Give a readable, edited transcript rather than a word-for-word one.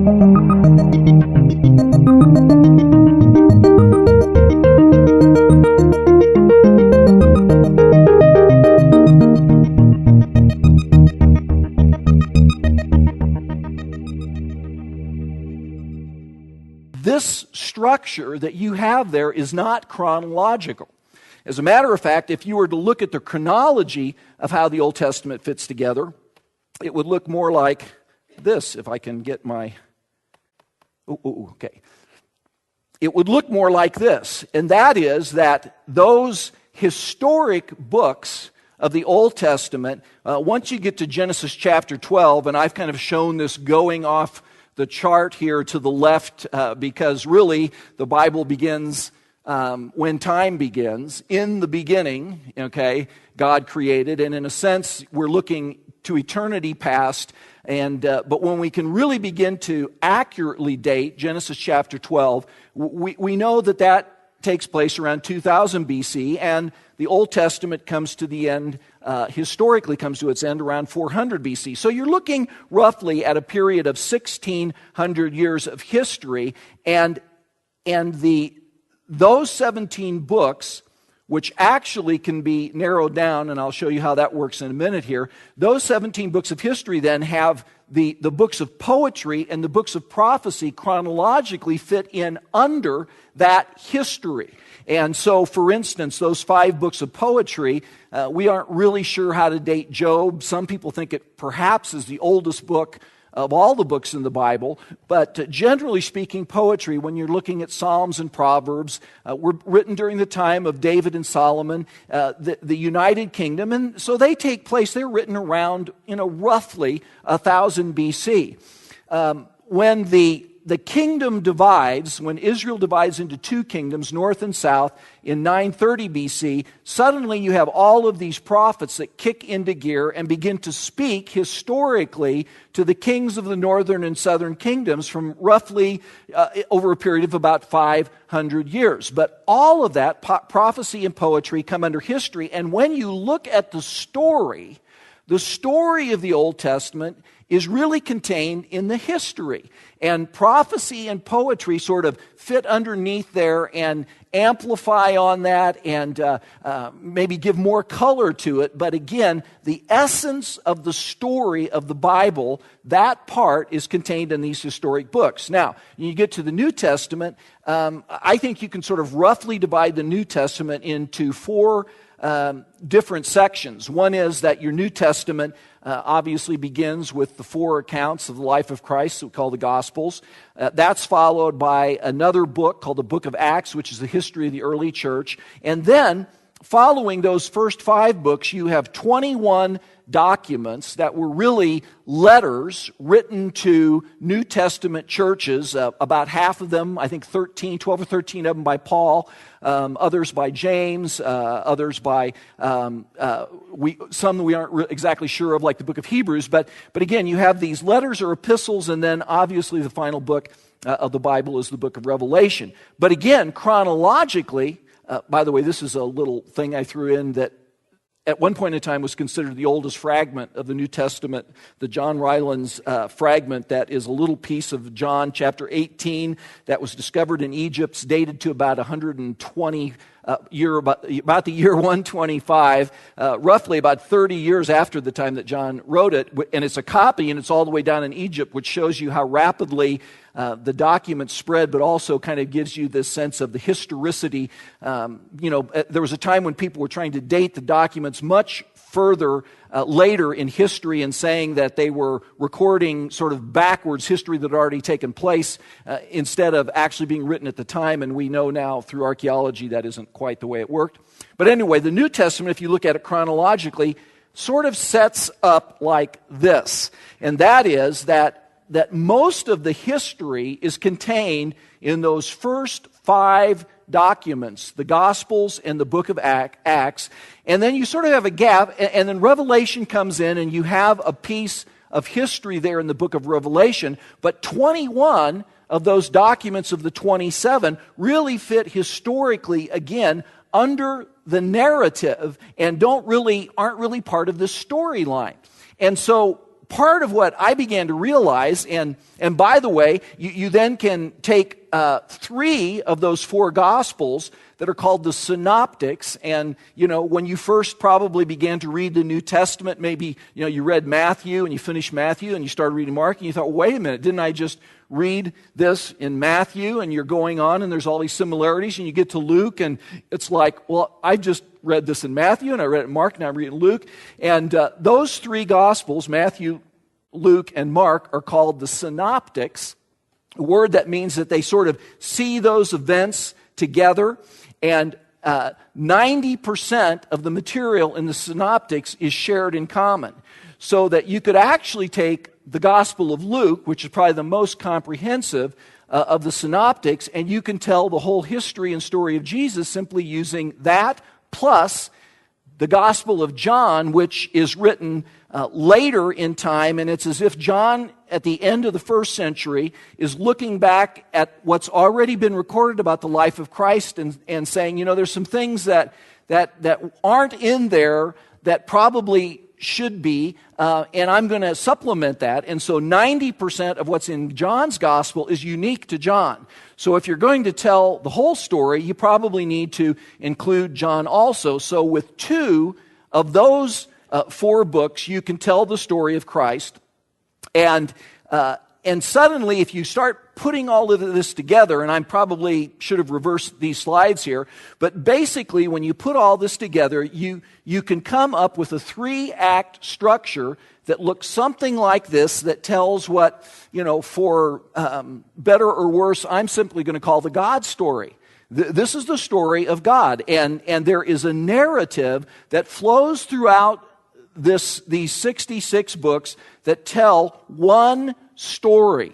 This structure that you have there is not chronological. As a matter of fact, if you were to look at the chronology of how the Old Testament fits together, it would look more like this, if I can get my... okay. It would look more like this, and that is that those historic books of the Old Testament, once you get to Genesis chapter 12, and I've kind of shown this going off the chart here to the left, because really the Bible begins when time begins. In the beginning, okay, God created, and in a sense, we're looking to eternity past. And but when we can really begin to accurately date Genesis chapter 12, we know that that takes place around 2000 BC, and the Old Testament comes to the end, historically comes to its end around 400 BC. So you're looking roughly at a period of 1,600 years of history, and those 17 books, which actually can be narrowed down, and I'll show you how that works in a minute here, those 17 books of history then have the books of poetry and the books of prophecy chronologically fit in under that history. And so, for instance, those 5 books of poetry, we aren't really sure how to date Job. Some people think it perhaps is the oldest book of all the books in the Bible, but generally speaking, poetry, when you're looking at Psalms and Proverbs, were written during the time of David and Solomon, the United Kingdom, and so they take place, they're written around, roughly 1000 BC. When the kingdom divides, when Israel divides into 2 kingdoms, north and south, in 930 BC, suddenly you have all of these prophets that kick into gear and begin to speak historically to the kings of the northern and southern kingdoms from roughly over a period of about 500 years. But all of that, prophecy and poetry, come under history, and when you look at the story of the Old Testament is really contained in the history. And prophecy and poetry sort of fit underneath there and amplify on that and maybe give more color to it. But again, the essence of the story of the Bible, that part is contained in these historic books. Now, when you get to the New Testament, I think you can sort of roughly divide the New Testament into 4 different sections. One is that your New Testament obviously begins with the 4 accounts of the life of Christ that we call the Gospels. That's followed by another book called the Book of Acts, which is the history of the early church. And then, following those first 5 books, you have 21 documents that were really letters written to New Testament churches, about half of them, I think 12 or 13 of them by Paul, others by James, others by some we aren't exactly sure of, like the book of Hebrews. But again, you have these letters or epistles, and then obviously the final book of the Bible is the book of Revelation. But again, chronologically, by the way, this is a little thing I threw in that at one point in time was considered the oldest fragment of the New Testament, the John Rylands fragment that is a little piece of John chapter 18 that was discovered in Egypt, dated to about 120 about the year 125, roughly about 30 years after the time that John wrote it, and it's a copy, and it's all the way down in Egypt, which shows you how rapidly the documents spread, but also kind of gives you this sense of the historicity. There was a time when people were trying to date the documents much further later in history and saying that they were recording sort of backwards history that had already taken place instead of actually being written at the time, and we know now through archaeology that isn't quite the way it worked. But anyway, the New Testament, if you look at it chronologically, sort of sets up like this, and that is that most of the history is contained in those first 5 documents, the Gospels and the book of Acts, and then you sort of have a gap, and then Revelation comes in, and you have a piece of history there in the book of Revelation, but 21 of those documents of the 27 really fit historically, again, under the narrative and aren't really part of the storyline. And so part of what I began to realize, and by the way, you then can take 3 of those 4 Gospels that are called the Synoptics, and when you first probably began to read the New Testament, maybe you read Matthew and you finished Matthew and you started reading Mark and you thought, wait a minute, didn't I just read this in Matthew? And you're going on and there's all these similarities, and you get to Luke and it's like, well, I just read this in Matthew and I read it in Mark and I read it in Luke, and those 3 Gospels, Matthew, Luke, and Mark, are called the Synoptics, a word that means that they sort of see those events together. And 90% of the material in the Synoptics is shared in common. So that you could actually take the Gospel of Luke, which is probably the most comprehensive of the Synoptics, and you can tell the whole history and story of Jesus simply using that, plus the Gospel of John, which is written later in time, and it's as if John, at the end of the 1st century, is looking back at what's already been recorded about the life of Christ and saying, there's some things that aren't in there that probably should be, and I'm going to supplement that. And so 90% of what's in John's Gospel is unique to John. So if you're going to tell the whole story, you probably need to include John also. So with 2 of those 4 books, you can tell the story of Christ. And suddenly, if you start putting all of this together, and I probably should have reversed these slides here, but basically when you put all this together, you can come up with a 3-act structure that looks something like this, that tells what, for better or worse, I'm simply going to call the God story. This is the story of God, and there is a narrative that flows throughout these 66 books that tell one story.